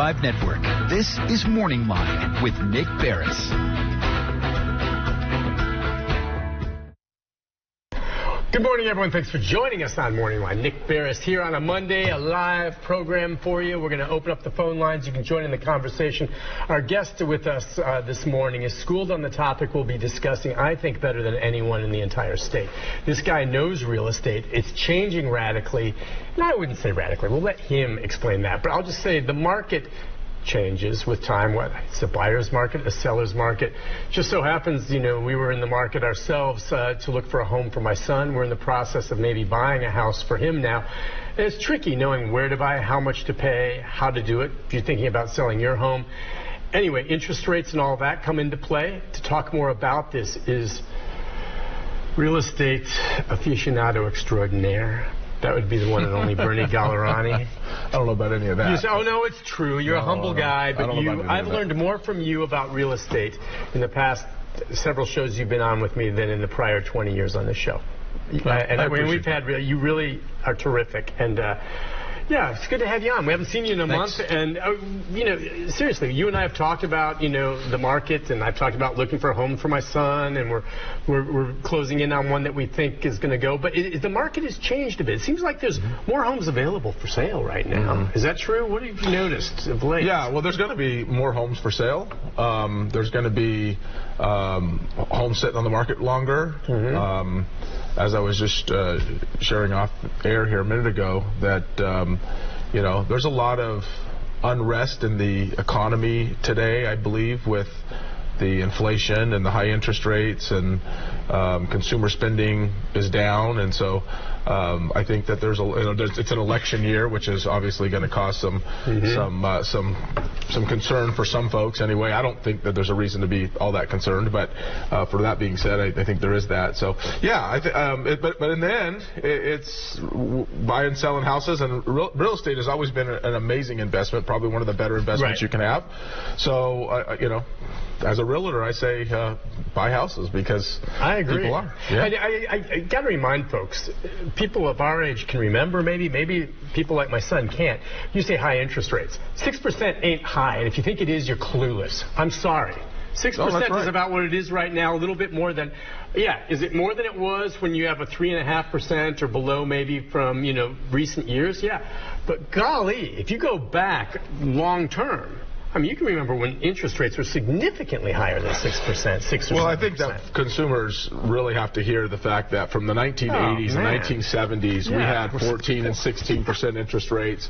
95 Network. This is MorningLine with Nick Beres. Good morning, everyone. Thanks for joining us on Morning Line. Nick Beres here on a Monday, a live program for you. We're going to open up the phone lines. You can join in the conversation. Our guest with us this morning is schooled on the topic we'll be discussing, I think, better than anyone in the entire state. This guy knows real estate. It's changing radically. And I wouldn't say radically. We'll let him explain that. But I'll just say the market changes with time. Whether it's a buyer's market, a seller's market. Just so happens, we were in the market ourselves to look for a home for my son. We're in the process of maybe buying a house for him now. And it's tricky knowing where to buy, how much to pay, how to do it. If you're thinking about selling your home. Anyway, interest rates and all that come into play. To talk more about this is real estate aficionado extraordinaire. That would be the one and only Bernie Gallerani. I don't know about any of that. You say, oh, no, it's true. You're a humble guy. But I've learned more from you about real estate in the past several shows you've been on with me than in the prior 20 years on this show. You really are terrific. And yeah, it's good to have you on. We haven't seen you in a month. And, seriously, you and I have talked about, the market, and I've talked about looking for a home for my son, and we're closing in on one that we think is going to go. But the market has changed a bit. It seems like there's more homes available for sale right now. Is that true? What have you noticed of late? Yeah, well, there's going to be more homes for sale. There's going to be homes sitting on the market longer. As I was just sharing off air here a minute ago, that there's a lot of unrest in the economy today, I believe, with the inflation and the high interest rates, and consumer spending is down, and so I think that it's an election year, which is obviously going to cause some concern for some folks. Anyway, I don't think that there's a reason to be all that concerned, but for that being said, I think there is that. So yeah, but in the end, it's buying and selling houses, and real estate has always been an amazing investment, probably one of the better investments you can have. So as a realtor, I say buy houses, because I agree. People are. Yeah. I got to remind folks, people of our age can remember, maybe people like my son can't. You say high interest rates. 6% ain't high, and if you think it is, you're clueless. I'm sorry. 6% is about what it is right now, a little bit more than, is it more than it was when you have a 3.5% or below maybe from, recent years? Yeah. But golly, if you go back long term, I mean, you can remember when interest rates were significantly higher than 6%, 6 or 7%. Well, I think that consumers really have to hear the fact that from the 1980s and 1970s, we had 14 and 16% interest rates.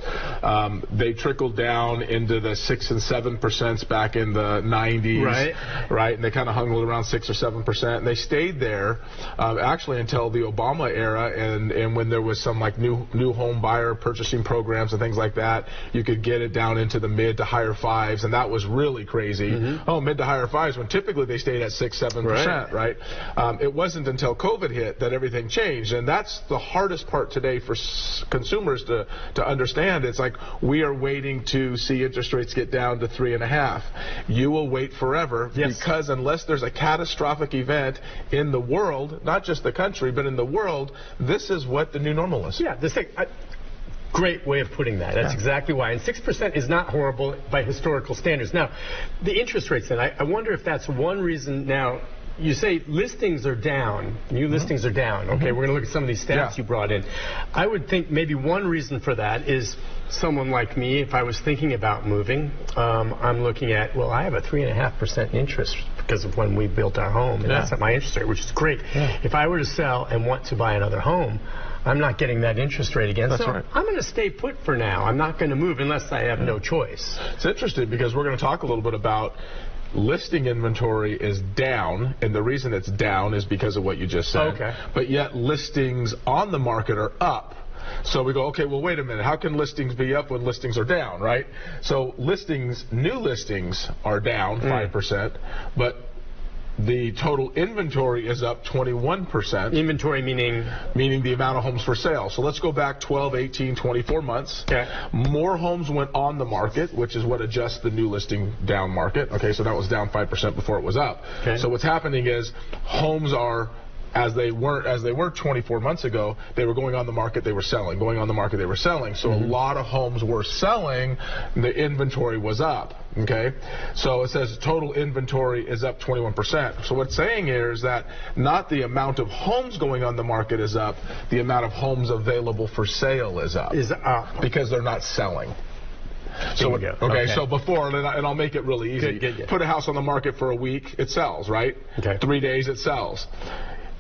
They trickled down into the 6 and 7% back in the 90s, right? And they kind of hung around 6 or 7%, and they stayed there actually until the Obama era, and when there was some like new home buyer purchasing programs and things like that, you could get it down into the mid to higher 5s. And that was really crazy. Mid to higher 5s, when typically they stayed at 6, 7%, right? It wasn't until COVID hit that everything changed, and that's the hardest part today for consumers to understand. It's like we are waiting to see interest rates get down to 3.5. You will wait forever, because unless there's a catastrophic event in the world, not just the country, but in the world, this is what the new normal is. Yeah, this thing. Great way of putting that. That's exactly why. And 6% is not horrible by historical standards. Now, the interest rates, then, I wonder if that's one reason now. You say listings are down, new listings are down. Okay, we're going to look at some of these stats you brought in. I would think maybe one reason for that is someone like me, if I was thinking about moving, I'm looking at, well, I have a 3.5% interest because of when we built our home, and that's at my interest rate, which is great. If I were to sell and want to buy another home, I'm not getting that interest rate again. That's so right. I'm going to stay put for now. I'm not going to move unless I have no choice. It's interesting because we're going to talk a little bit about listing inventory is down, and the reason it's down is because of what you just said. Okay. But yet listings on the market are up. So we go, okay, well, wait a minute. How can listings be up when listings are down, right? So new listings are down 5%, but the total inventory is up 21%. Inventory meaning? Meaning the amount of homes for sale. So let's go back 12, 18, 24 months. Okay. More homes went on the market, which is what adjusts the new listing down market. Okay, so that was down 5% before it was up. Okay. So what's happening is homes are as they were 24 months ago, they were going on the market, they were selling, going on the market, they were selling. So a lot of homes were selling, the inventory was up. Okay, so it says total inventory is up 21%. So what it's saying here is that not the amount of homes going on the market is up, the amount of homes available for sale is up. Because they're not selling. So okay, so before, and I'll make it really easy. Good. Put a house on the market for a week, it sells, right? Okay. 3 days, it sells.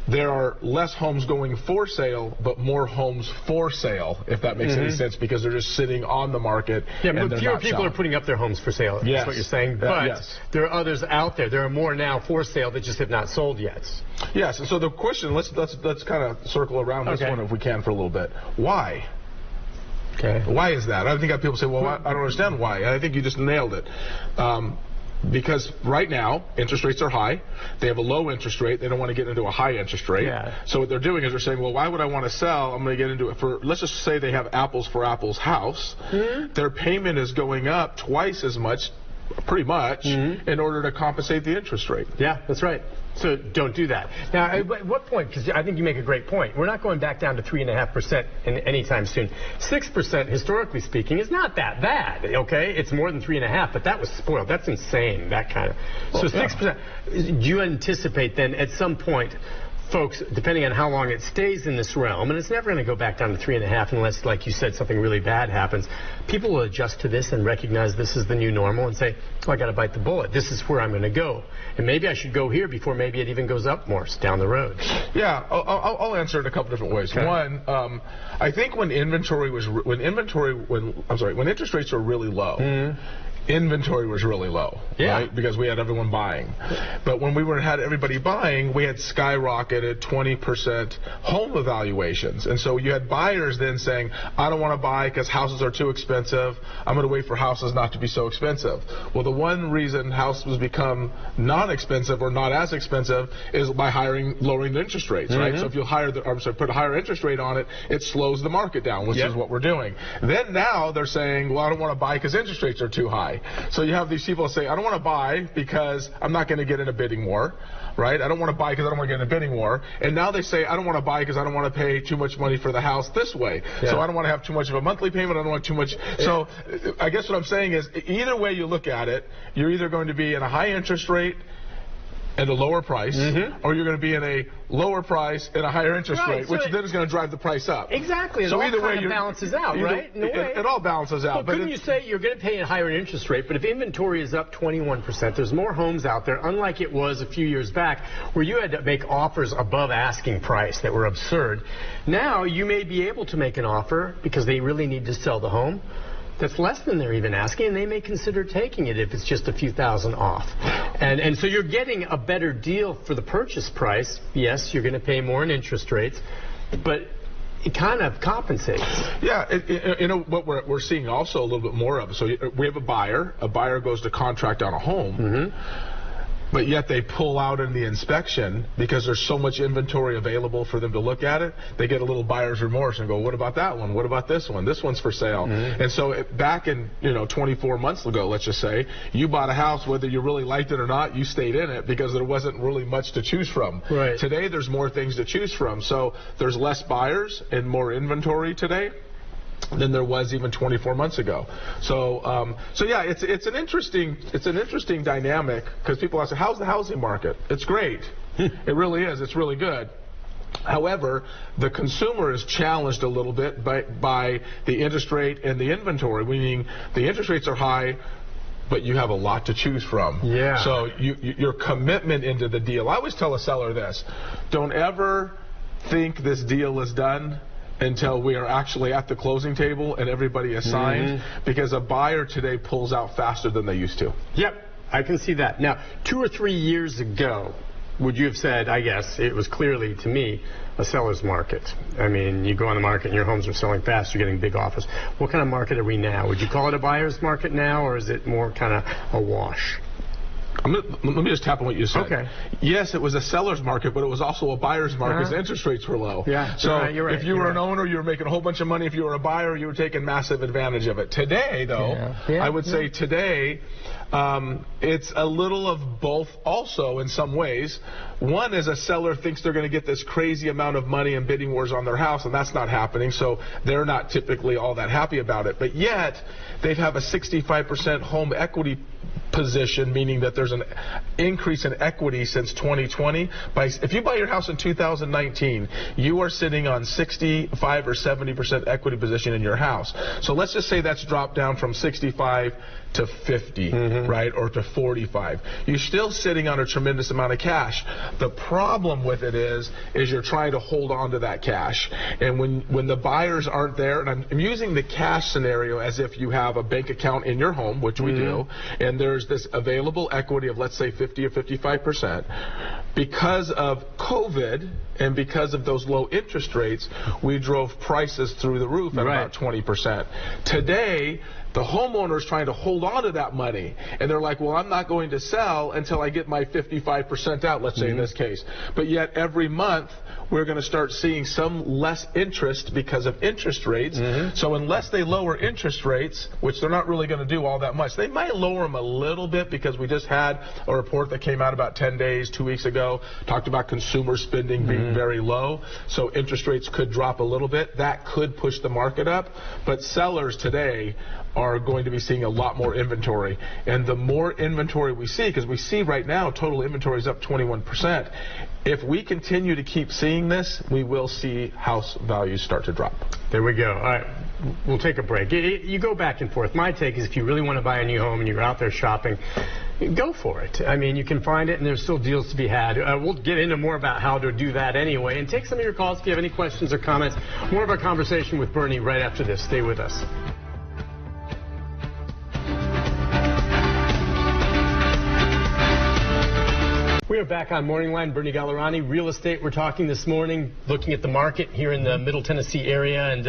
There are less homes going for sale, but more homes for sale, if that makes any sense, because they're just sitting on the market. Yeah, and but fewer people are putting up their homes for sale. Yes. That's what you're saying. But there are others out there. There are more now for sale that just have not sold yet. Yes. And so the question, let's kind of circle around this one if we can for a little bit. Why? Okay. Why is that? I think people say, well, I don't understand why. And I think you just nailed it. Because right now, interest rates are high. They have a low interest rate. They don't want to get into a high interest rate. Yeah. So what they're doing is they're saying, well, why would I want to sell? I'm going to get into it for, let's just say they have apples for apples house. Their payment is going up twice as much, pretty much, in order to compensate the interest rate. Yeah, that's right. So don't do that. Now, at what point, because I think you make a great point, we're not going back down to 3.5% anytime soon. 6%, historically speaking, is not that bad, okay? It's more than 3.5%, but that was spoiled. That's insane, that kind of. So 6%. Do you anticipate then at some point, folks, depending on how long it stays in this realm, and it's never going to go back down to 3.5% unless, like you said, something really bad happens, people will adjust to this and recognize this is the new normal and say, oh, I got to bite the bullet. This is where I'm going to go. And maybe I should go here before maybe it even goes up more down the road. Yeah, I'll answer it a couple different ways. Okay. One, I think when interest rates were really low, inventory was really low, right? Because we had everyone buying. But when we had everybody buying, we had skyrocketed 20% home evaluations. And so you had buyers then saying, I don't want to buy because houses are too expensive. I'm going to wait for houses not to be so expensive. Well, the one reason houses become non-expensive or not as expensive is by lowering the interest rates, right? So if you put a higher interest rate on it, it slows the market down, which is what we're doing. Then now they're saying, well, I don't want to buy because interest rates are too high. So you have these people say, I don't want to buy because I'm not going to get in a bidding war, right? I don't want to buy because I don't want to get in a bidding war. And now they say, I don't want to buy because I don't want to pay too much money for the house this way. So I don't want to have too much of a monthly payment. I don't want too much. So I guess what I'm saying is either way you look at it, you're either going to be in a high interest rate at a lower price, or you're going to be in a lower price and a higher interest rate, which then is going to drive the price up. Exactly. So either way, it balances out, right? It all balances out. But couldn't you say you're going to pay a higher interest rate, but if inventory is up 21%, there's more homes out there, unlike it was a few years back, where you had to make offers above asking price that were absurd. Now you may be able to make an offer because they really need to sell the home that's less than they're even asking, and they may consider taking it if it's just a few thousand off. And so you're getting a better deal for the purchase price. Yes, you're going to pay more in interest rates, but it kind of compensates. Yeah, what we're seeing also a little bit more of. So we have a buyer. A buyer goes to contract on a home. But yet they pull out in the inspection because there's so much inventory available for them to look at it. They get a little buyer's remorse and go, what about that one? What about this one? This one's for sale. And so back in 24 months ago, let's just say, you bought a house, whether you really liked it or not, you stayed in it because there wasn't really much to choose from. Right. Today there's more things to choose from. So there's less buyers and more inventory today than there was even 24 months ago. So yeah, it's an interesting dynamic because people ask, how's the housing market? It's great. It really is. It's really good. However, the consumer is challenged a little bit by the interest rate and the inventory, meaning the interest rates are high, but you have a lot to choose from. Yeah. So your commitment into the deal. I always tell a seller this: don't ever think this deal is done until we are actually at the closing table and everybody is signed, because a buyer today pulls out faster than they used to. Yep, I can see that. Now, 2 or 3 years ago, would you have said, I guess, it was clearly to me a seller's market? I mean, you go on the market and your homes are selling fast, you're getting big offers. What kind of market are we now? Would you call it a buyer's market now, or is it more kind of a wash? Let me just tap on what you said. Okay. Yes, it was a seller's market, but it was also a buyer's market because interest rates were low. Yeah. So you're right. If you were an owner, you were making a whole bunch of money. If you were a buyer, you were taking massive advantage of it. Today, though, I would say today, It's a little of both also in some ways. One is a seller thinks they're going to get this crazy amount of money in bidding wars on their house, and that's not happening, so they're not typically all that happy about it. But yet, they have a 65% home equity position, meaning that there's an increase in equity since 2020. If you buy your house in 2019, you are sitting on 65 or 70% equity position in your house. So let's just say that's dropped down from 65 to 50, right, or to 45. You're still sitting on a tremendous amount of cash. The problem with it is you're trying to hold on to that cash. And when the buyers aren't there, and I'm using the cash scenario as if you have a bank account in your home, which we do, and there's this available equity of, let's say, 50 or 55%. Because of COVID and because of those low interest rates, we drove prices through the roof at about 20%. Today, the homeowner is trying to hold on to that money, and they're like, well, I'm not going to sell until I get my 55% out, let's say in this case. But yet every month we're going to start seeing some less interest because of interest rates. So unless they lower interest rates, which they're not really going to do all that much, they might lower them a little bit, because we just had a report that came out about 10 days, 2 weeks ago, talked about consumer spending being very low. So interest rates could drop a little bit. That could push the market up. But sellers today are going to be seeing a lot more inventory. And the more inventory we see, because we see right now total inventory is up 21%. If we continue to keep seeing this, we will see house values start to drop. There we go. All right, we'll take a break. You go back and forth. My take is if you really want to buy a new home and you're out there shopping, go for it. I mean, you can find it, and there's still deals to be had. We'll get into more about how to do that anyway, and take some of your calls if you have any questions or comments. More of our conversation with Bernie right after this. Stay with us. We are back on Morning Line. Bernie Gallerani, real estate. We're talking this morning, looking at the market here in the Middle Tennessee area, and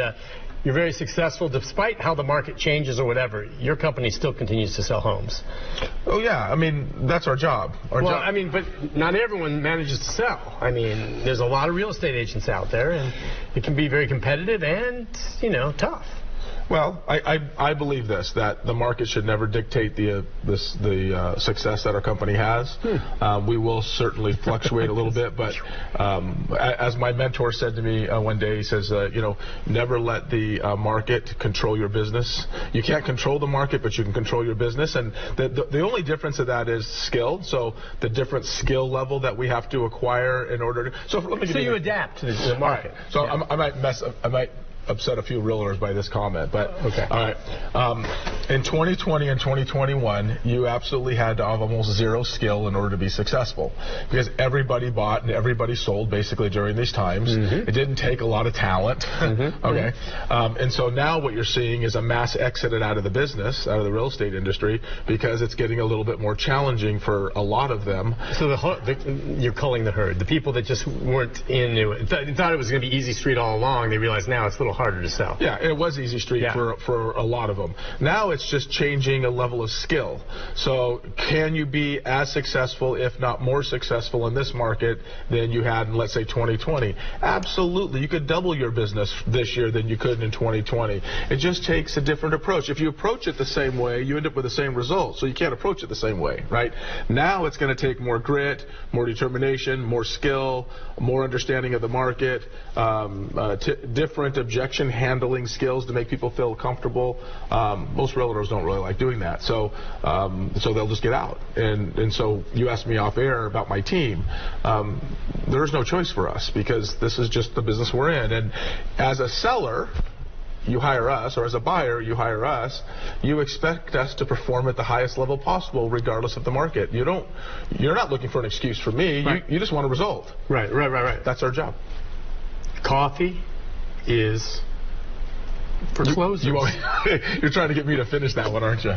you're very successful despite how the market changes or whatever. Your company still continues to sell homes. Oh, yeah. I mean, that's our job. I mean, but not everyone manages to sell. I mean, there's a lot of real estate agents out there, and it can be very competitive and, you know, tough. Well, I believe this, that the market should never dictate the success that our company has. We will certainly fluctuate a little bit, but as my mentor said to me one day, he says, you know, never let the market control your business. You can't control the market, but you can control your business. And the only difference of that is skill. So the different skill level that we have to acquire in order to. So you adapt to the market. Right. So yeah. I might upset a few realtors by this comment, but okay. All right. In 2020 and 2021, you absolutely had to have almost zero skill in order to be successful, because everybody bought and everybody sold basically during these times. It didn't take a lot of talent. Okay. And so now what you're seeing is a mass exit out of the business, out of the real estate industry, because it's getting a little bit more challenging for a lot of them. So you're culling the herd. The people that just weren't into it, thought it was going to be easy street all along, they realize now it's a little harder to sell. Yeah, it was easy street for a lot of them. Now it's just changing a level of skill. So can you be as successful, if not more successful in this market than you had in, let's say, 2020? Absolutely. You could double your business this year than you could in 2020. It just takes a different approach. If you approach it the same way, you end up with the same result. So you can't approach it the same way, right? Now it's going to take more grit, more determination, more skill, more understanding of the market, different objection handling skills to make people feel comfortable. Most realtors don't really like doing that, so they'll just get out. And so you asked me off air about my team. There's no choice for us, because this is just the business we're in. And as a seller, you hire us, or as a buyer, you hire us. You expect us to perform at the highest level possible, regardless of the market. You're not looking for an excuse from me. Right. You just want a result. Right. That's our job. Coffee is for closers. You're trying to get me to finish that one, aren't you?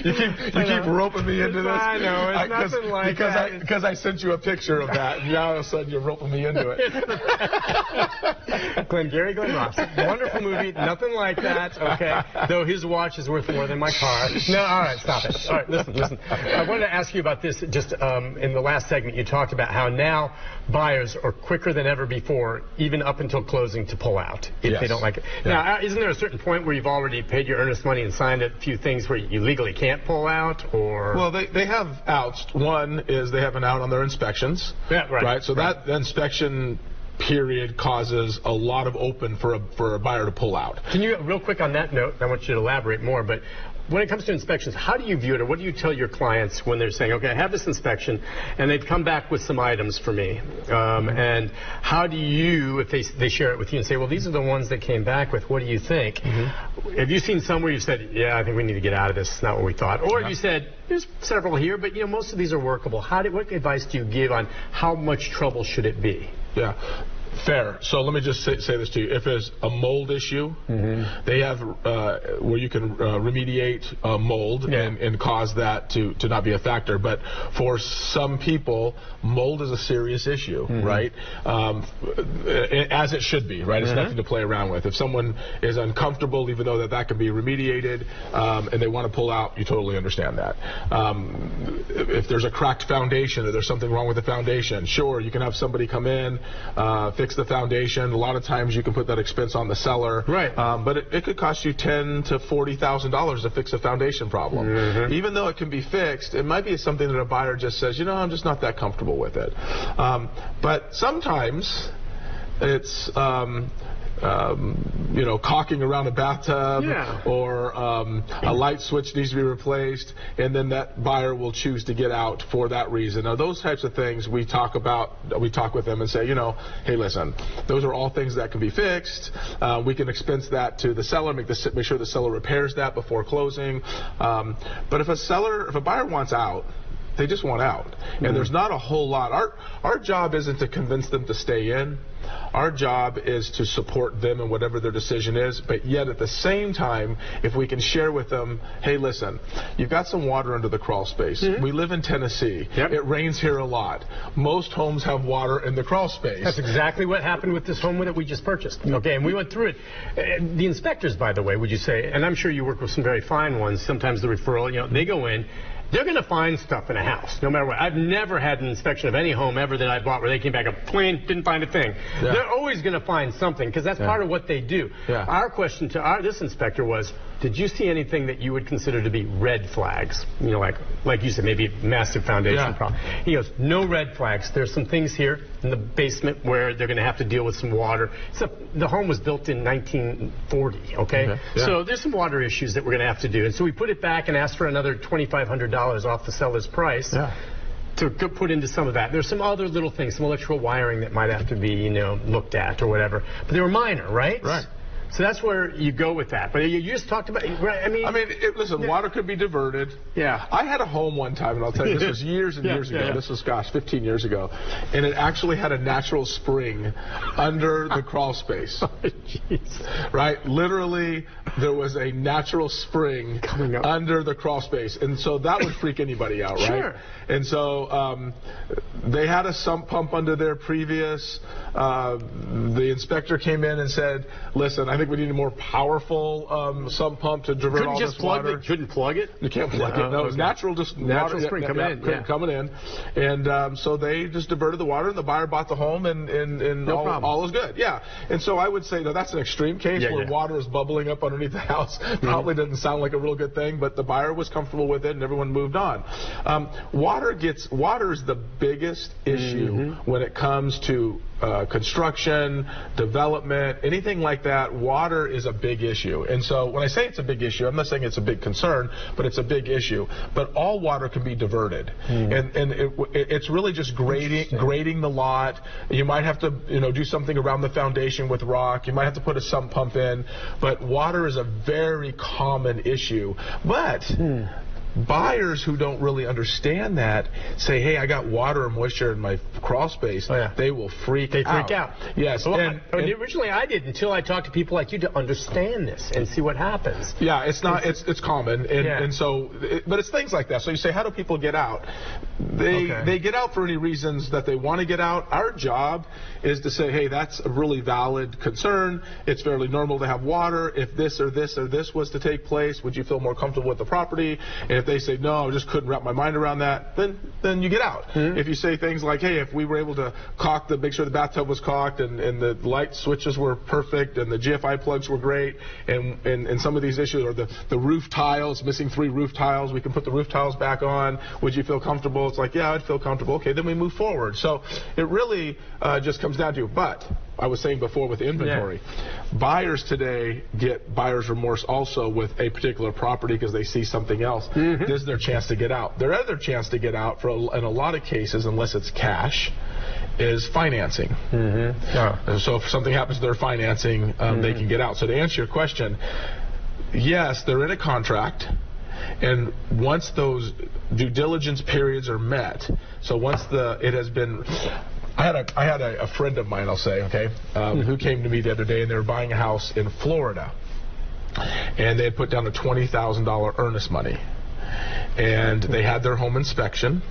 you keep roping me into this. I know, it's nothing like that. Because I sent you a picture of that, and now all of a sudden you're roping me into it. Glenn Ross. Wonderful movie, nothing like that, okay? Though his watch is worth more than my car. No, all right, stop it. All right, listen. I wanted to ask you about this. Just in the last segment, you talked about how now buyers are quicker than ever before, even up until closing, to pull out. It if they don't like it. Yeah. Now, isn't there a certain point where you've already paid your earnest money and signed a few things where you legally can't pull out, or? Well, they have outs. One is they have an out on their inspections. Yeah, right. So that inspection period causes a lot of open for a buyer to pull out. Can you, real quick on that note, I want you to elaborate more, but when it comes to inspections, how do you view it, or what do you tell your clients when they're saying, okay, I have this inspection, and they've come back with some items for me, and how do you, if they share it with you and say, well, these are the ones that came back with, what do you think? Have you seen some where you've said, yeah, I think we need to get out of this, it's not what we thought, or have you said, there's several here, but most of these are workable. What advice do you give on how much trouble should it be? Yeah. Fair. So let me just say this to you. If there's a mold issue, they have where you can remediate mold and cause that to not be a factor. But for some people, mold is a serious issue, right? As it should be, right? It's nothing to play around with. If someone is uncomfortable, even though that can be remediated, and they want to pull out, you totally understand that. If there's a cracked foundation or there's something wrong with the foundation, sure, you can have somebody come in, fix the foundation. A lot of times you can put that expense on the seller. Right. But it could cost you $10,000 to $40,000 to fix a foundation problem. Even though it can be fixed, it might be something that a buyer just says, I'm just not that comfortable with it. But sometimes it's caulking around a bathtub, or a light switch needs to be replaced, and then that buyer will choose to get out for that reason. Now, those types of things we talk with them and say, hey, listen, those are all things that can be fixed. We can expense that to the seller, make sure the seller repairs that before closing. But if a buyer wants out, they just want out. And there's not a whole lot. Our job isn't to convince them to stay in. Our job is to support them in whatever their decision is, but yet at the same time, if we can share with them, hey, listen, you've got some water under the crawl space. We live in Tennessee. It rains here a lot. Most homes have water in the crawl space. That's exactly what happened with this home that we just purchased. Okay, and we went through it. The inspectors, by the way, would you say, and I'm sure you work with some very fine ones, sometimes the referral, they go in, they're going to find stuff in a house, no matter what. I've never had an inspection of any home ever that I bought where they came back up plain, didn't find a thing. They're always going to find something, because that's part of what they do. Our question to this inspector was, did you see anything that you would consider to be red flags? Like you said, maybe a massive foundation problem. He goes, no red flags. There's some things here in the basement where they're going to have to deal with some water. So the home was built in 1940, okay? So there's some water issues that we're going to have to do. And so we put it back and asked for another $2,500 off the seller's price to put into some of that. There's some other little things, some electrical wiring that might have to be, looked at or whatever. But they were minor, right? Right. So that's where you go with that. But you just talked about, right? Listen, water could be diverted. I had a home one time, and I'll tell you, this was years and years ago. This was, 15 years ago. And it actually had a natural spring under the crawl space. Right? Literally, there was a natural spring under the crawl space. And so that would freak anybody out, right? And so they had a sump pump under there previous. The inspector came in and said, listen, I think we need a more powerful sump pump to divert all this water. Couldn't plug it? You can't plug it. No, it was natural, just natural water, spring coming in. And so they just diverted the water, and the buyer bought the home, and all is good. And so I would say, that's an extreme case where water is bubbling up underneath the house. Probably doesn't sound like a real good thing, but the buyer was comfortable with it, and everyone moved on. Water is the biggest issue when it comes to construction, development, anything like that. Water is a big issue. And so when I say it's a big issue, I'm not saying it's a big concern, but it's a big issue. But all water can be diverted. And it's really just grading the lot. You might have to do something around the foundation with rock. You might have to put a sump pump in. But water is a very common issue. But buyers who don't really understand that say, hey, I got water or moisture in my crawl space. They will freak out. Yes. Well, originally I did, until I talked to people like you to understand this and see what happens. It's common. And so, but it's things like that. So you say, how do people get out? They get out for any reasons that they want to get out. Our job is to say, hey, that's a really valid concern. It's fairly normal to have water. If this or this or this was to take place, would you feel more comfortable with the property? if they say, no, I just couldn't wrap my mind around that, then you get out. If you say things like, hey, if we were able to make sure the bathtub was caulked and the light switches were perfect and the GFI plugs were great and some of these issues, or the roof tiles, missing 3 roof tiles, we can put the roof tiles back on. Would you feel comfortable? It's like, yeah, I'd feel comfortable. Okay, then we move forward. So it really just comes down to, but I was saying before with inventory, buyers today get buyer's remorse also with a particular property because they see something else. This is their chance to get out. Their other chance to get out, in a lot of cases, unless it's cash, is financing. So if something happens to their financing, they can get out. So to answer your question, yes, they're in a contract. And once those due diligence periods are met, so once it has been, I had a friend of mine, I'll say, okay, who came to me the other day, and they were buying a house in Florida, and they had put down a $20,000 earnest money, and they had their home inspection,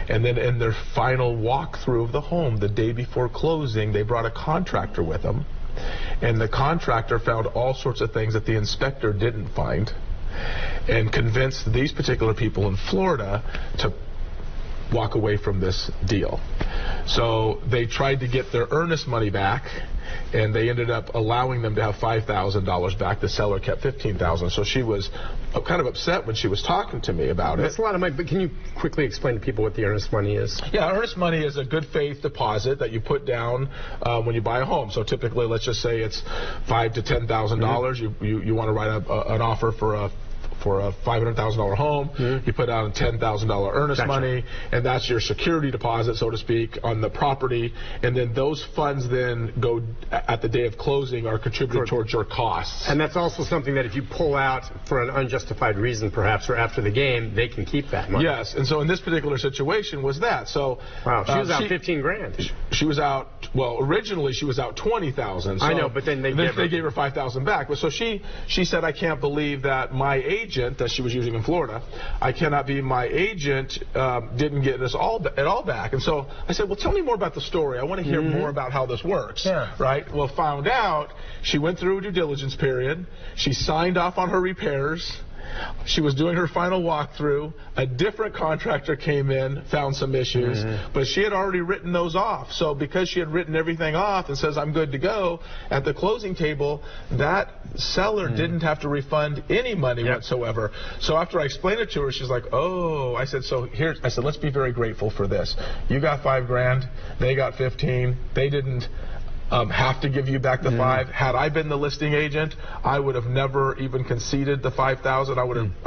and then in their final walkthrough of the home, the day before closing, they brought a contractor with them, and the contractor found all sorts of things that the inspector didn't find, and convinced these particular people in Florida to walk away from this deal. So they tried to get their earnest money back, and they ended up allowing them to have $5,000 back. The seller kept $15,000. So she was kind of upset when she was talking to me about it. That's a lot of money, but can you quickly explain to people what the earnest money is? Yeah, earnest money is a good faith deposit that you put down when you buy a home. So typically, let's just say it's $5,000 to $10,000. You want to write up an offer for a $500,000 home, you put out a $10,000 earnest money, and that's your security deposit, so to speak, on the property, and then those funds then go at the day of closing are contributed towards your costs. And that's also something that if you pull out for an unjustified reason, perhaps, or after the game, they can keep that money. Yes, and so in this particular situation was that. So wow, she was out $15,000. She was out. Well, originally she was out $20,000. So I know, but then they gave her $5,000 back. But so she said, I can't believe that my agent that she was using in Florida, I cannot be my agent didn't get us all back. And so I said, well, tell me more about the story. I want to hear more about how this works. Right? Well, found out she went through a due diligence period. She signed off on her repairs. She was doing her final walkthrough. A different contractor came in, found some issues, but she had already written those off. So because she had written everything off and says, I'm good to go, at the closing table, that seller didn't have to refund any money whatsoever. So after I explained it to her, she's like, oh, I said, let's be very grateful for this. You got $5,000, they got 15, they didn't have to give you back the 5. Had I been the listing agent, I would have never even conceded the 5,000. I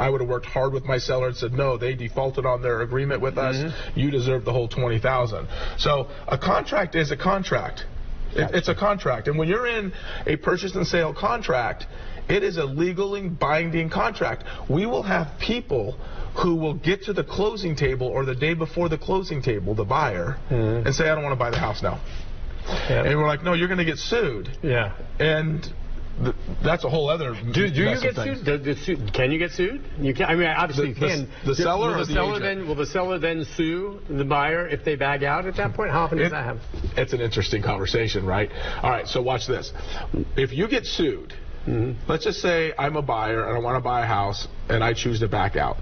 would have worked hard with my seller and said, no, they defaulted on their agreement with us. You deserve the whole 20,000. So a contract is a contract. It's a contract, and when you're in a purchase and sale contract, it is a legally binding contract. We will have people who will get to the closing table or the day before the closing table, the buyer, and say, I don't want to buy the house now. And we're like, no, you're going to get sued. And that's a whole other. Do you get sued? Can you get sued? You can. I mean, obviously you can. The seller or the agent? Will the seller then sue the buyer if they bag out at that point? How often does that happen? It's an interesting conversation, right? All right, so watch this. If you get sued, let's just say I'm a buyer and I want to buy a house and I choose to back out.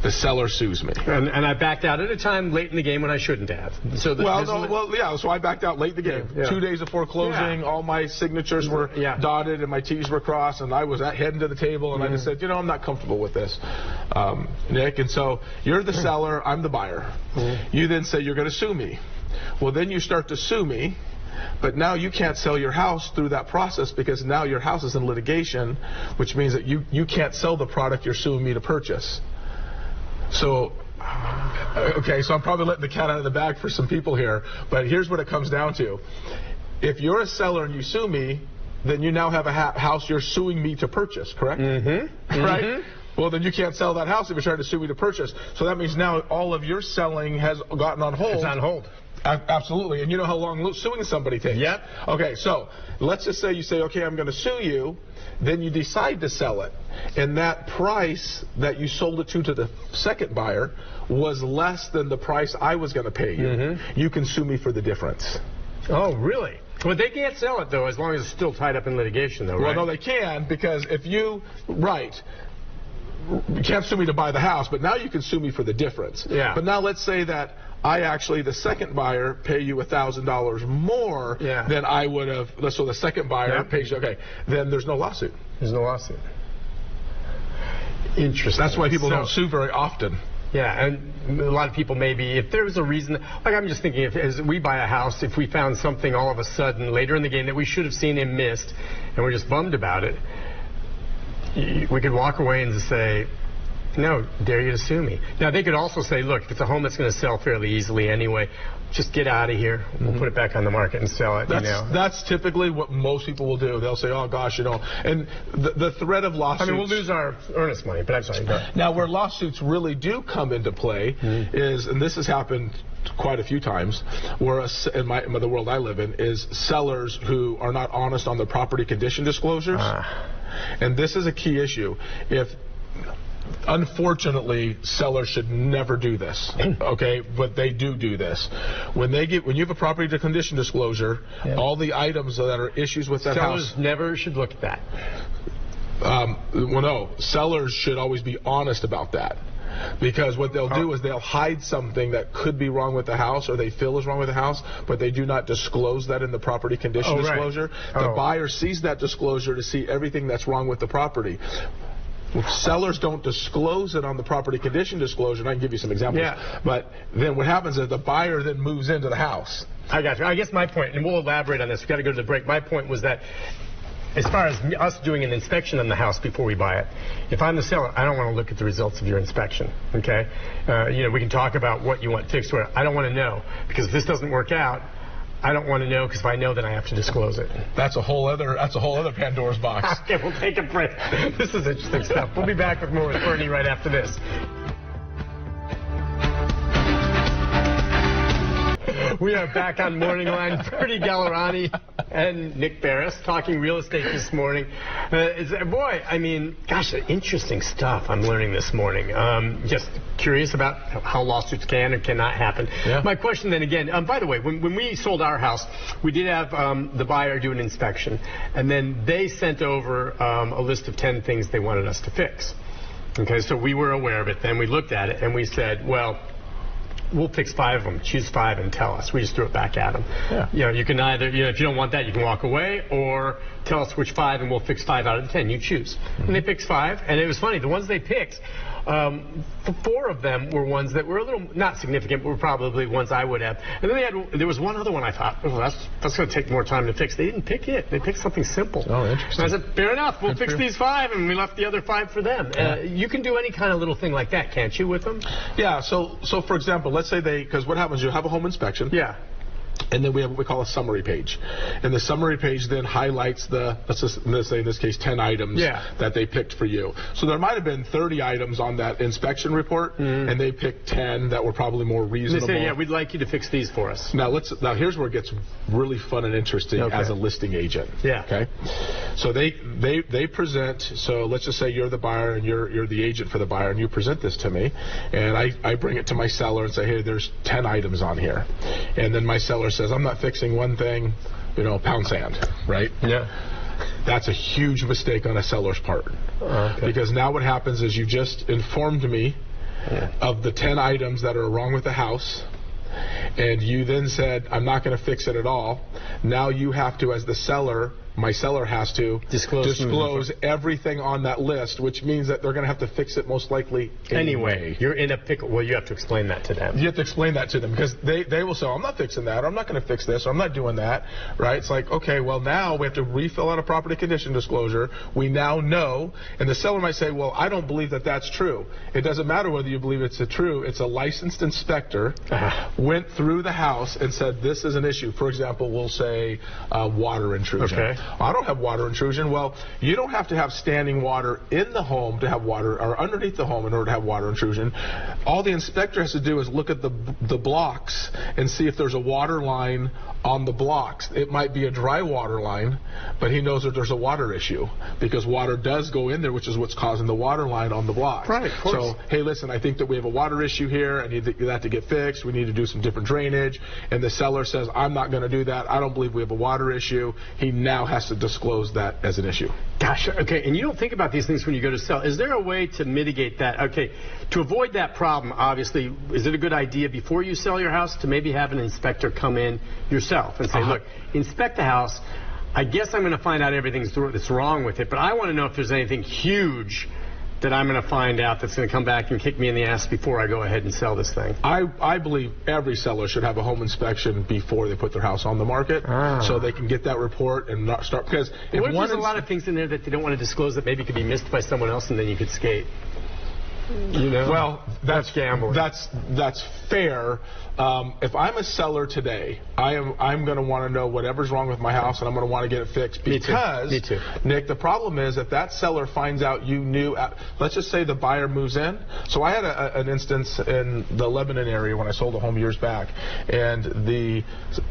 The seller sues me. And I backed out at a time late in the game when I shouldn't have. So so I backed out late in the game. 2 days before closing, all my signatures were dotted and my T's were crossed, and I was heading to the table, and I just said, I'm not comfortable with this, Nick. And so you're the seller, I'm the buyer. You then say you're going to sue me. Well, then you start to sue me. But now you can't sell your house through that process because now your house is in litigation, which means that you can't sell the product you're suing me to purchase. So, okay, so I'm probably letting the cat out of the bag for some people here, but here's what it comes down to. If you're a seller and you sue me, then you now have a house you're suing me to purchase, correct? Right? Well, then you can't sell that house if you're trying to sue me to purchase. So that means now all of your selling has gotten on hold. It's on hold. Absolutely. And you know how long suing somebody takes. Okay, so let's just say you say, okay, I'm going to sue you. Then you decide to sell it. And that price that you sold it to the second buyer was less than the price I was going to pay you. You can sue me for the difference. Oh, really? Well, they can't sell it, though, as long as it's still tied up in litigation, though, right? Well, no, they can, because if you, you can't sue me to buy the house, but now you can sue me for the difference. Yeah. But now let's say that I actually, the second buyer, pay you $1,000 more than I would have. So the second buyer pays you. Okay, then there's no lawsuit. There's no lawsuit. Interesting. That's why people don't sue very often. Yeah, and a lot of people maybe, if there's a reason, like I'm just thinking, if as we buy a house, if we found something all of a sudden later in the game that we should have seen and missed, and we're just bummed about it, we could walk away and just say, no, dare you to sue me. Now, they could also say, look, if it's a home that's going to sell fairly easily anyway, just get out of here. We'll put it back on the market and sell it. That's typically what most people will do. They'll say, oh, gosh, and the threat of lawsuits. I mean, we'll lose our earnest money, but I'm sorry. Now, where lawsuits really do come into play is, and this has happened quite a few times, where in the world I live in, is sellers who are not honest on their property condition disclosures. And this is a key issue. Unfortunately, sellers should never do this, okay? But they do this. When you have a property condition disclosure, all the items that are issues with that house. Sellers never should look at that. Well, no. Sellers should always be honest about that. Because what they'll do is they'll hide something that could be wrong with the house or they feel is wrong with the house, but they do not disclose that in the property condition disclosure. The buyer sees that disclosure to see everything that's wrong with the property. If sellers don't disclose it on the property condition disclosure, and I can give you some examples, but then what happens is the buyer then moves into the house. I got you. I guess my point, and we'll elaborate on this, we've got to go to the break. My point was that as far as us doing an inspection on the house before we buy it, if I'm the seller, I don't want to look at the results of your inspection, okay? We can talk about what you want fixed or I don't want to know, because if this doesn't work out, I don't want to know, because if I know, then I have to disclose it. That's a whole other Pandora's box. Okay, we'll take a break. This is interesting stuff. We'll be back with more with Bernie right after this. We are back on Morning Line. Bernie Gallerani and Nick Beres talking real estate this morning. Boy, I mean, gosh, interesting stuff I'm learning this morning. Just curious about how lawsuits can or cannot happen. My question then again, by the way, when we sold our house, we did have the buyer do an inspection, and then they sent over a list of 10 things they wanted us to fix. Okay, so we were aware of it. Then we looked at it and we said, well, we'll fix 5 of them. Choose 5 and tell us. We just threw it back at them. You can either, if you don't want that, you can walk away, or tell us which 5 and we'll fix 5 out of the 10. You choose. And they picked 5, and it was funny. The ones they picked, 4 of them were ones that were a little not significant, but were probably ones I would have. And then there was one other one I thought, oh, that's going to take more time to fix. They didn't pick it. They picked something simple. Oh, interesting. And I said, fair enough. We'll fix these 5, and we left the other 5 for them. You can do any kind of little thing like that, can't you, with them? Yeah. So for example, let's say because what happens, you have a home inspection. And then we have what we call a summary page. And the summary page then highlights let's say in this case, 10 items that they picked for you. So there might have been 30 items on that inspection report, and they picked 10 that were probably more reasonable. They say, we'd like you to fix these for us. Now here's where it gets really fun and interesting as a listing agent. Okay. So they present, so let's just say you're the buyer and you're the agent for the buyer, and you present this to me, and I bring it to my seller and say, hey, there's 10 items on here. And then my seller says, I'm not fixing one thing, pound sand, right? That's a huge mistake on a seller's part. Because now what happens is you just informed me of the 10 items that are wrong with the house, and you then said, I'm not going to fix it at all. Now you have to, as the seller, my seller has to disclose everything on that list, which means that they're going to have to fix it most likely anyway. You're in a pickle. Well, you have to explain that to them. You have to explain that to them, because they will say, I'm not fixing that, or I'm not going to fix this, or I'm not doing that, right? It's like, okay, well, now we have to refill out a property condition disclosure. We now know, and the seller might say, well, I don't believe that that's true. It doesn't matter whether you believe it's true. It's a licensed inspector went through the house and said, this is an issue. For example, we'll say water intrusion. I don't have water intrusion. Well, you don't have to have standing water in the home to have water, or underneath the home in order to have water intrusion. All the inspector has to do is look at the blocks and see if there's a water line on the blocks. It might be a dry water line, but he knows that there's a water issue, because water does go in there, which is what's causing the water line on the block. Right, of course. So, hey, listen, I think that we have a water issue here. I need that to get fixed. We need to do some different drainage. drainage, and the seller says, I'm not going to do that, I don't believe we have a water issue, he now has to disclose that as an issue. Gosh, okay, and you don't think about these things when you go to sell. Is there a way to mitigate that? Okay, to avoid that problem, obviously, is it a good idea before you sell your house to maybe have an inspector come in yourself and say, look, inspect the house. I guess I'm going to find out everything that's wrong with it, but I want to know if there's anything huge that I'm going to find out that's going to come back and kick me in the ass before I go ahead and sell this thing. I believe every seller should have a home inspection before they put their house on the market, so they can get that report and not start. Because if what if there's a lot of things in there that they don't want to disclose that maybe could be missed by someone else, and then you could skate? You know? Well, that's gambling. That's fair. If I'm a seller today, I'm going to want to know whatever's wrong with my house, and I'm going to want to get it fixed. Because, Me too. Nick, the problem is if that seller finds out you knew, let's just say the buyer moves in. So I had an instance in the Lebanon area when I sold a home years back, and the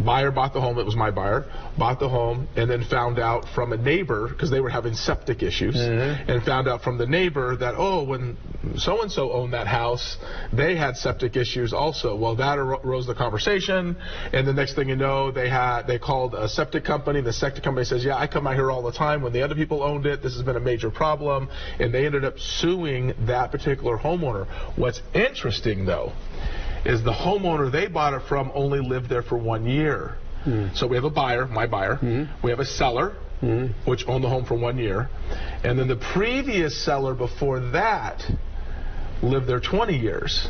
buyer bought the home. It was my buyer, bought the home, and then found out from a neighbor, because they were having septic issues, and found out from the neighbor that, oh, when so-and-so owned that house, they had septic issues also. Well, that arose the conversation, and the next thing you know, they called a septic company. The septic company says, yeah, I come out here all the time. When the other people owned it, this has been a major problem, and they ended up suing that particular homeowner. What's interesting, though, is the homeowner they bought it from only lived there for 1 year. So we have a buyer, my buyer. We have a seller, which owned the home for 1 year, and then the previous seller before that lived there 20 years.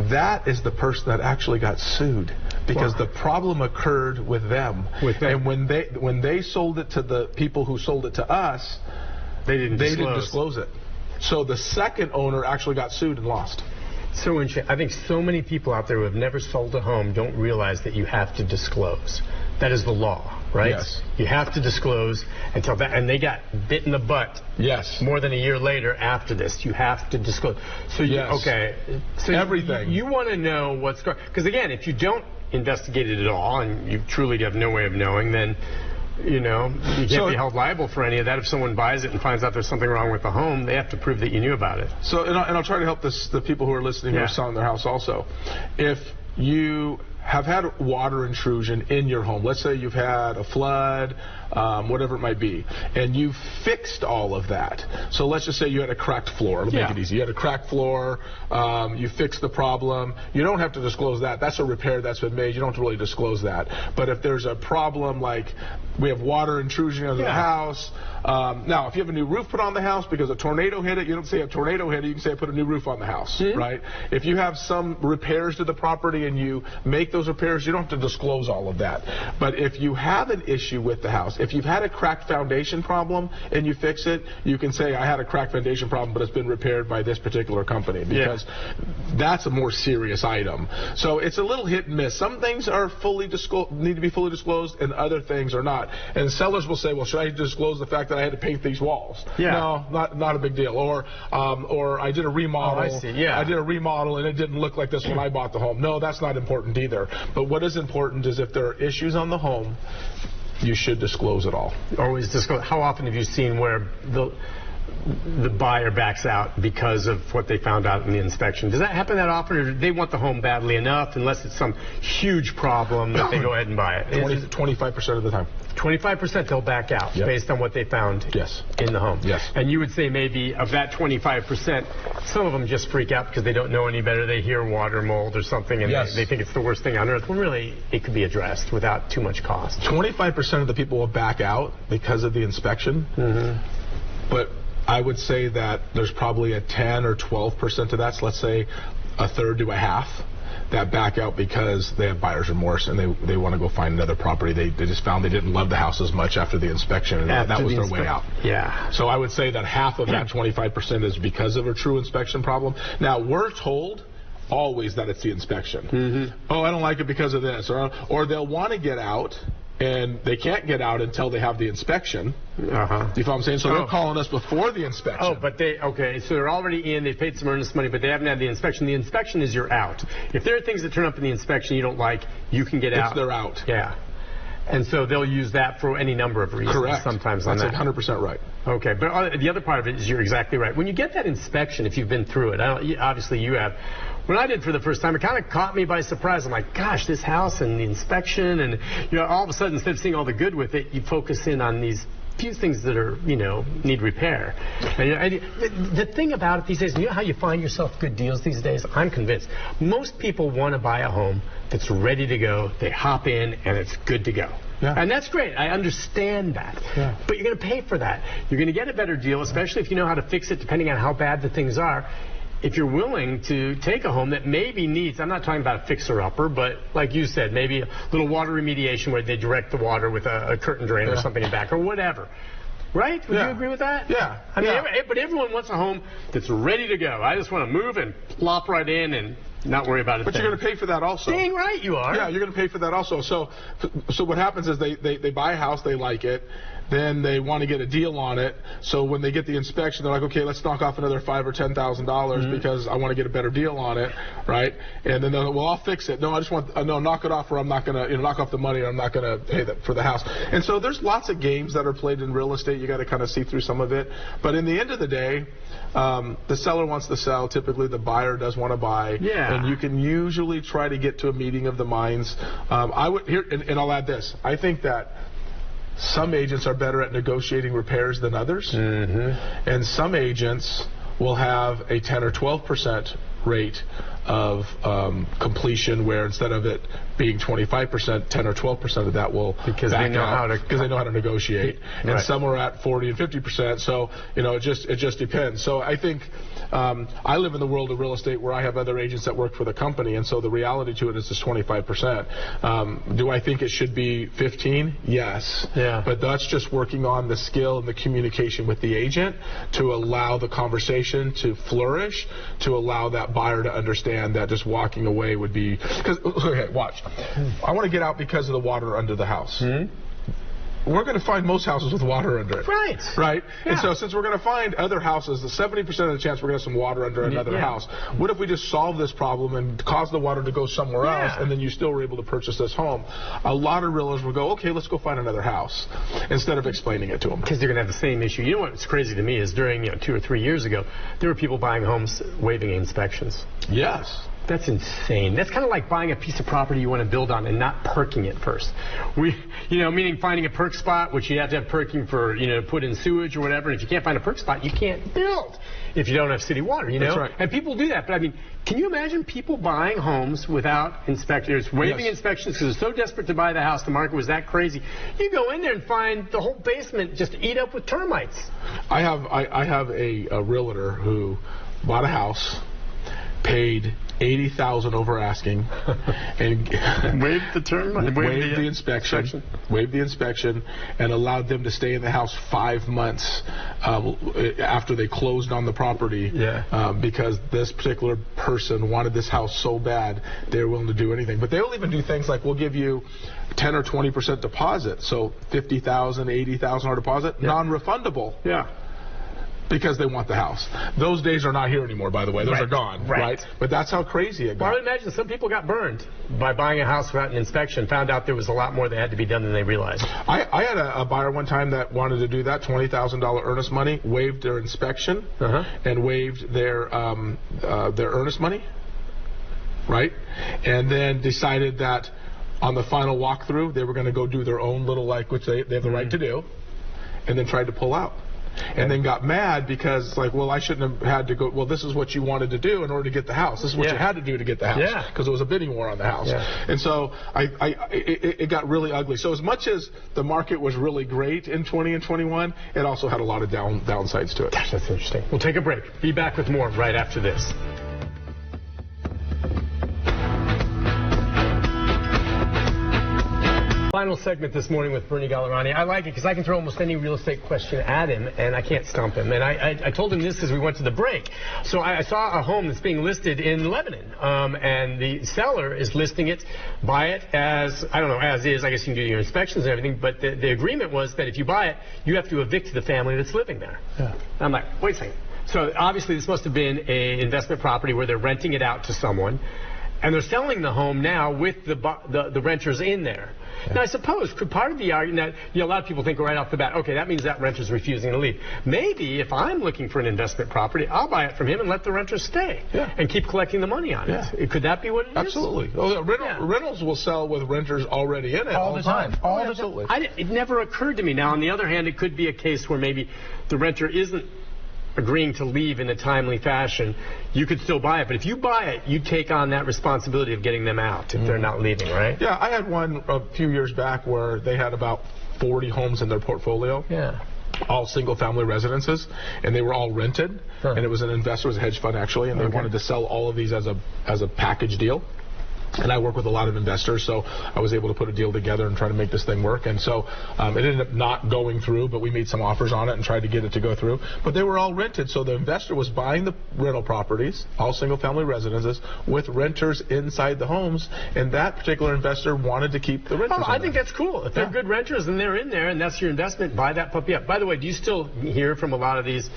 That is the person that actually got sued because the problem occurred with them. And when they sold it to the people who sold it to us, they didn't disclose it. So the second owner actually got sued and lost. So I think so many people out there who have never sold a home don't realize that you have to disclose. That is the law, right? Yes. You have to disclose until that, and they got bit in the butt. Yes. More than a year later after this, you have to disclose. So so everything. You want to know what's going. Because again, if you don't investigate it at all, and you truly have no way of knowing, then you can't be held liable for any of that. If someone buys it and finds out there's something wrong with the home, they have to prove that you knew about it. So, and I'll try to help the people who are listening who are selling their house also. If you have had water intrusion in your home, let's say you've had a flood, whatever it might be, and you fixed all of that. So let's just say you had a cracked floor. Let's make it easy. You had a cracked floor, you fixed the problem. You don't have to disclose that. That's a repair that's been made. You don't have to really disclose that. But if there's a problem like we have water intrusion into the house, now if you have a new roof put on the house because a tornado hit it, you don't say a tornado hit it, you can say I put a new roof on the house, right? If you have some repairs to the property and you make those repairs, you don't have to disclose all of that. But if you have an issue with the house, if you've had a cracked foundation problem and you fix it, you can say I had a cracked foundation problem, but it's been repaired by this particular company, because that's a more serious item. So it's a little hit and miss. Some things are need to be fully disclosed, and other things are not. And sellers will say, well, should I disclose the fact that I had to paint these walls? No, not a big deal. Or I did a remodel. I see. I did a remodel and it didn't look like this when I bought the home. No, that's not important either. But what is important is if there are issues on the home, you should disclose it all. Always disclose. How often have you seen where the buyer backs out because of what they found out in the inspection? Does that happen that often, or do they want the home badly enough, unless it's some huge problem, that they go ahead and buy it? 25% of the time. 25% they'll back out based on what they found in the home. Yes. And you would say maybe of that 25%, some of them just freak out because they don't know any better. They hear water mold or something, and they think it's the worst thing on earth, when really it could be addressed without too much cost. 25% of the people will back out because of the inspection. But I would say that there's probably a 10 or 12% of that, so let's say a third to a half, that back out because they have buyer's remorse and they want to go find another property. They just found they didn't love the house as much after the inspection, and that was their way out. Yeah. So I would say that half of that 25% is because of a true inspection problem. Now, we're told always that it's the inspection. Oh, I don't like it because of this. Or they'll want to get out, and they can't get out until they have the inspection. Do you follow what I'm saying? So they're calling us before the inspection. Oh, but so they're already in, they've paid some earnest money, but they haven't had the inspection. The inspection is your out. If there are things that turn up in the inspection you don't like, you can get out. They're out. Yeah. And so they'll use that for any number of reasons. Correct. Sometimes that's on that. 100% right. Okay, but the other part of it is you're exactly right. When you get that inspection, if you've been through it, obviously you have. When I did for the first time, it kind of caught me by surprise. I'm like, gosh, this house and the inspection, and all of a sudden, instead of seeing all the good with it, you focus in on these few things that are, need repair. And the thing about it these days, how you find yourself good deals these days? I'm convinced most people want to buy a home that's ready to go. They hop in and it's good to go. Yeah. And that's great. I understand that. Yeah. But you're going to pay for that. You're going to get a better deal, especially if you know how to fix it, depending on how bad the things are. If you're willing to take a home that maybe needs, I'm not talking about a fixer-upper, but like you said, maybe a little water remediation where they direct the water with a curtain drain or something in back or whatever. Right? Would you agree with that? Yeah. I mean, but everyone wants a home that's ready to go. I just want to move and plop right in and not worry about it. But you're going to pay for that also. Dang right you are. Yeah, you're going to pay for that also. So what happens is they buy a house, they like it, then they want to get a deal on it. So when they get the inspection, they're like, okay, let's knock off another $5,000 or $10,000 because I want to get a better deal on it, right? And then they'll, well, I'll fix it. No, I just want knock it off, or I'm not going to knock off the money, or I'm not going to pay for the house. And so there's lots of games that are played in real estate. You got to kind of see through some of it. But in the end of the day, the seller wants to sell. Typically, the buyer does want to buy. Yeah. And you can usually try to get to a meeting of the minds. I would here, and I'll add this. I think that some agents are better at negotiating repairs than others, and some agents will have a 10 or 12% rate of completion, where instead of it being 25%, 10 or 12% of that will because they know how to negotiate. And some are at 40 and 50%. So it just depends. So I think I live in the world of real estate where I have other agents that work for the company, and so the reality to it is just 25%. Do I think it should be 15? Yes. Yeah. But that's just working on the skill and the communication with the agent to allow the conversation to flourish, to allow that buyer to understand that just walking away would be, because okay, watch. I want to get out because of the water under the house. We're going to find most houses with water under it. Right. Right? Yeah. And so since we're going to find other houses, the 70% of the chance we're going to have some water under another house. What if we just solve this problem and cause the water to go somewhere else, and then you still were able to purchase this home? A lot of realtors will go, okay, let's go find another house, instead of explaining it to them. Because they're going to have the same issue. You know what's crazy to me is during 2 or 3 years ago, there were people buying homes waiving inspections. Yes. That's insane. That's kind of like buying a piece of property you want to build on and not perking it first. Meaning finding a perk spot, which you have to have perking for, to put in sewage or whatever. And if you can't find a perk spot, you can't build if you don't have city water, That's right. And people do that. But I mean, can you imagine people buying homes without inspectors, waiving inspections because they're so desperate to buy the house, the market was that crazy. You go in there and find the whole basement just eat up with termites. I have a realtor who bought a house, paid $80,000 over asking, and waived the inspection, and allowed them to stay in the house 5 months after they closed on the property. Because this particular person wanted this house so bad they were willing to do anything. But they'll even do things like, we'll give you 10 or 20% deposit, so $50,000, $80,000 deposit, non-refundable. Because they want the house. Those days are not here anymore, by the way. Those are gone, right? But that's how crazy it got. Well, I would imagine some people got burned by buying a house without an inspection, found out there was a lot more that had to be done than they realized. I had a buyer one time that wanted to do that, $20,000 earnest money, waived their inspection, and waived their earnest money, right? And then decided that on the final walkthrough, they were going to go do their own little, which they have the right to do, and then tried to pull out. And then got mad because, well, I shouldn't have had to go. Well, this is what you wanted to do in order to get the house. This is what you had to do to get the house. Because it was a bidding war on the house. And so it got really ugly. So as much as the market was really great in 20 and 21, it also had a lot of downsides to it. Gosh, that's interesting. We'll take a break. Be back with more right after this. Final segment this morning with Bernie Gallerani. I like it because I can throw almost any real estate question at him, and I can't stump him. And I told him this as we went to the break. So I saw a home that's being listed in Lebanon, and the seller is listing it, buy it as, I don't know, as is. I guess you can do your inspections and everything, but the agreement was that if you buy it, you have to evict the family that's living there. And I'm like, wait a second. So obviously this must have been an investment property where they're renting it out to someone. And they're selling the home now with the renters in there. Yeah. Now, I suppose could part of the argument that a lot of people think right off the bat, okay, that means that renter's refusing to leave. Maybe if I'm looking for an investment property, I'll buy it from him and let the renters stay and keep collecting the money on it. Could that be what it is? Absolutely. Oh, rentals will sell with renters already in it all the time. Absolutely. It never occurred to me. Now, on the other hand, it could be a case where maybe the renter isn't agreeing to leave in a timely fashion. You could still buy it, but if you buy it, you take on that responsibility of getting them out if they're not leaving, right? Yeah, I had one a few years back where they had about 40 homes in their portfolio. Yeah. All single-family residences, and they were all rented. And it was an investor, it was a hedge fund actually, and they wanted to sell all of these as a package deal. And I work with a lot of investors, so I was able to put a deal together and try to make this thing work. And so it ended up not going through, but we made some offers on it and tried to get it to go through. But they were all rented, so the investor was buying the rental properties, all single-family residences, with renters inside the homes, and that particular investor wanted to keep the renters. I think that's cool. If they're good renters and they're in there and that's your investment, buy that puppy up. By the way, do you still hear from a lot of these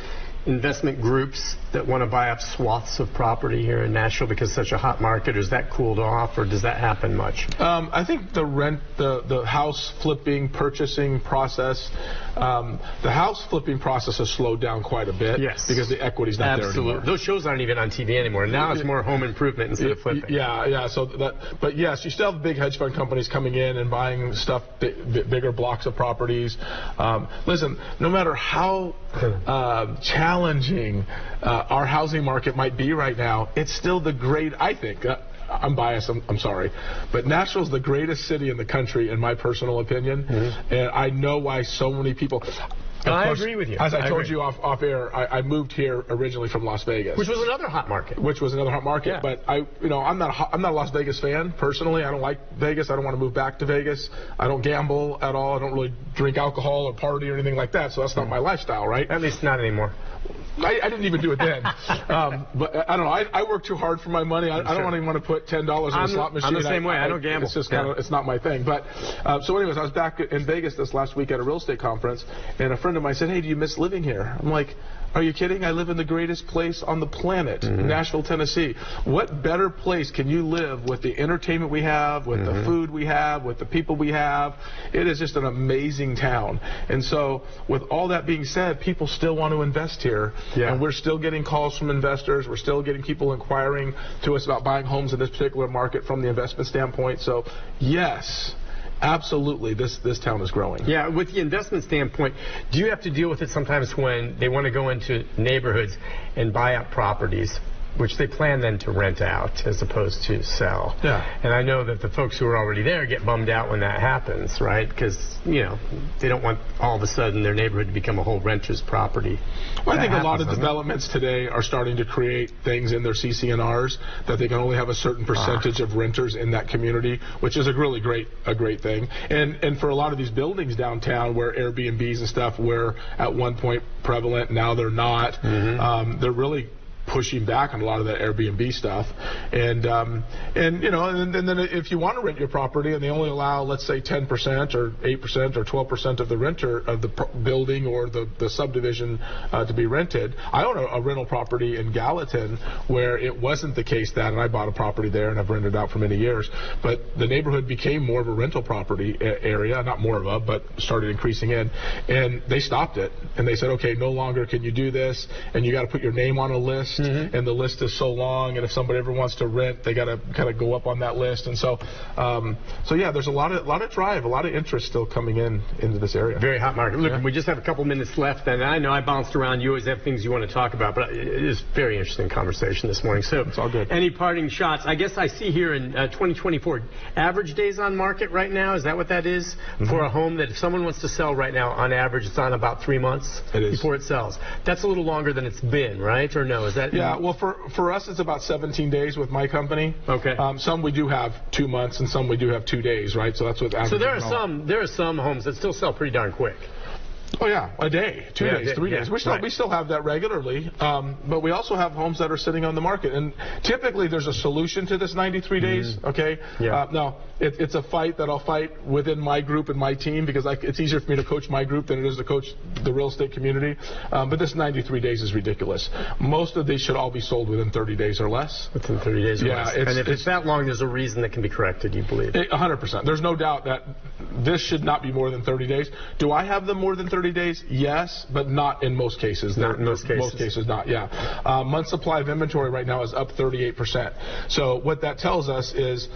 investment groups that want to buy up swaths of property here in Nashville because it's such a hot market? Or is that cooled off, or does that happen much? I think the house flipping, purchasing process, the house flipping process has slowed down quite a bit. Yes. Because the equity's not there anymore. Those shows aren't even on TV anymore. Now it's more home improvement instead of flipping. Yeah. So but yes, you still have big hedge fund companies coming in and buying stuff, bigger blocks of properties. Listen, no matter how challenging our housing market might be right now, it's still I think, I'm biased, I'm sorry, but Nashville's the greatest city in the country, in my personal opinion, and I know why so many people... I agree with you. As I told you off air, I moved here originally from Las Vegas, which was another hot market. Yeah. But I'm not a Las Vegas fan personally. I don't like Vegas. I don't want to move back to Vegas. I don't gamble at all. I don't really drink alcohol or party or anything like that. So that's not my lifestyle, right? At least not anymore. I didn't even do it then. But I don't know. I work too hard for my money. I don't even want to put $10 in a slot machine. I'm the same way. I don't gamble. It's just it's not my thing. But so anyways, I was back in Vegas this last week at a real estate conference, and a friend of mine said, "Hey, do you miss living here?" I'm like, "Are you kidding? I live in the greatest place on the planet, Nashville, Tennessee. What better place can you live with the entertainment we have, with the food we have, with the people we have? It is just an amazing town." And so with all that being said, people still want to invest here. Yeah. And we're still getting calls from investors. We're still getting people inquiring to us about buying homes in this particular market from the investment standpoint. So, yes, absolutely, this town is growing. Yeah, with the investment standpoint, do you have to deal with it sometimes when they want to go into neighborhoods and buy up properties, which they plan then to rent out as opposed to sell? Yeah. And I know that the folks who are already there get bummed out when that happens, right? Because, they don't want all of a sudden their neighborhood to become a whole renter's property. Well, I think a lot of developments today are starting to create things in their CC&Rs that they can only have a certain percentage of renters in that community, which is a really great thing. And for a lot of these buildings downtown where Airbnbs and stuff were at one point prevalent, now they're not. They're really pushing back on a lot of that Airbnb stuff, and then if you want to rent your property and they only allow, let's say, 10% or 8% or 12% of the renter of the building or the subdivision to be rented. I own a rental property in Gallatin where it wasn't the case that, and I bought a property there and I've rented out for many years, but the neighborhood became more of a rental property area, not more of a, but started increasing in, and they stopped it and they said, okay, no longer can you do this, and you got to put your name on a list. And the list is so long, and if somebody ever wants to rent, they got to kind of go up on that list. And so yeah, there's a lot of drive, a lot of interest still coming into this area. Very hot market. Look, we just have a couple minutes left, and I know I bounced around. You always have things you want to talk about, but it is a very interesting conversation this morning. So it's all good. Any parting shots? I guess I see here in 2024, average days on market right now. Is that what that is for a home that if someone wants to sell right now, on average, it's on about 3 months before it sells? That's a little longer than it's been, right? Or no? Is that? Yeah, well, for us, it's about 17 days with my company. Okay. Some we do have 2 months, and some we do have 2 days, right? So that's what. So there are some homes that still sell pretty darn quick. Oh yeah, a day, 2 days, 3 days. We still have that regularly, but we also have homes that are sitting on the market, and typically there's a solution to this 93 days. Okay. Yeah. Now it's a fight that I'll fight within my group and my team because it's easier for me to coach my group than it is to coach the real estate community. But this 93 days is ridiculous. Most of these should all be sold within 30 days or less. Within 30 days or less. And if it's that long, there's a reason that can be corrected, you believe? 100%. There's no doubt that this should not be more than 30 days. Do I have them more than 30 days? Yes, but not in most cases. Not in most cases. Most cases not, yeah. Month supply of inventory right now is up 38%. So what that tells us is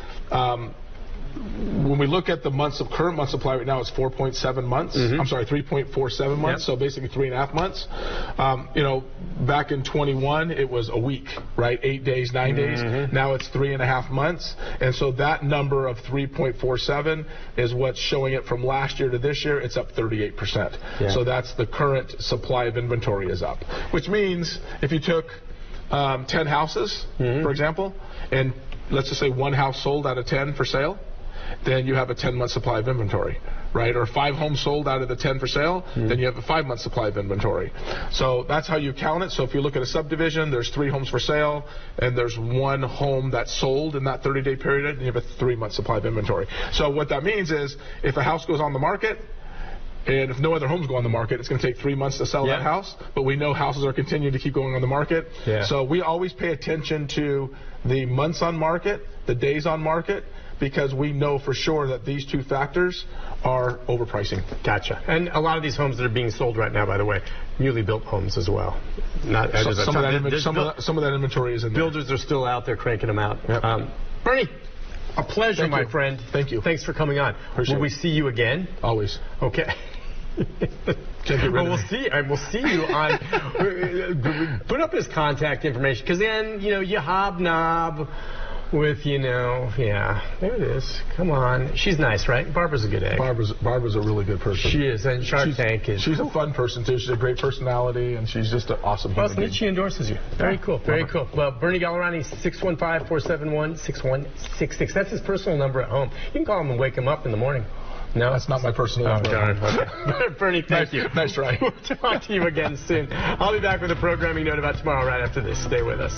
when we look at the current month supply right now, it's 4.7 months. I'm sorry, 3.47 months. So basically 3.5 months. Back in 21, it was a week, right? 8 days, 9 days. Now it's 3.5 months. And so that number of 3.47 is what's showing it from last year to this year. It's up 38%. Yeah. So that's the current supply of inventory is up, which means if you took 10 houses, for example, and let's just say one house sold out of 10 for sale, then you have a 10-month supply of inventory, right? Or 5 homes sold out of the 10 for sale, then you have a 5-month supply of inventory. So that's how you count it. So if you look at a subdivision, there's 3 homes for sale, and there's 1 home that's sold in that 30-day period, and you have a 3-month supply of inventory. So what that means is if a house goes on the market, and if no other homes go on the market, it's going to take 3 months to sell that house. But we know houses are continuing to keep going on the market. Yeah. So we always pay attention to the months on market, the days on market, because we know for sure that these 2 factors are overpricing. Gotcha. And a lot of these homes that are being sold right now, by the way, newly built homes as well. Some of that inventory is in there. Builders are still out there cranking them out. Yep. Bernie, a pleasure, my friend. Thank you. Thanks for coming on. Will we see you again? Always. Okay. We'll see you on. Put up his contact information, because then you hobnob with there it is. Come on, she's nice, right? Barbara's a good egg. Barbara's a really good person. She is, and Shark Tank is. She's a fun person too. She's a great personality, and she's just an awesome human being. She endorses you. Very cool. Very cool. Well, Bernie Gallerani, 615-471-6166. That's his personal number at home. You can call him and wake him up in the morning. No, that's not my personal number. Darn. Okay. Bernie, thank you. Nice try. We'll talk to you again soon. I'll be back with a programming note about tomorrow right after this. Stay with us.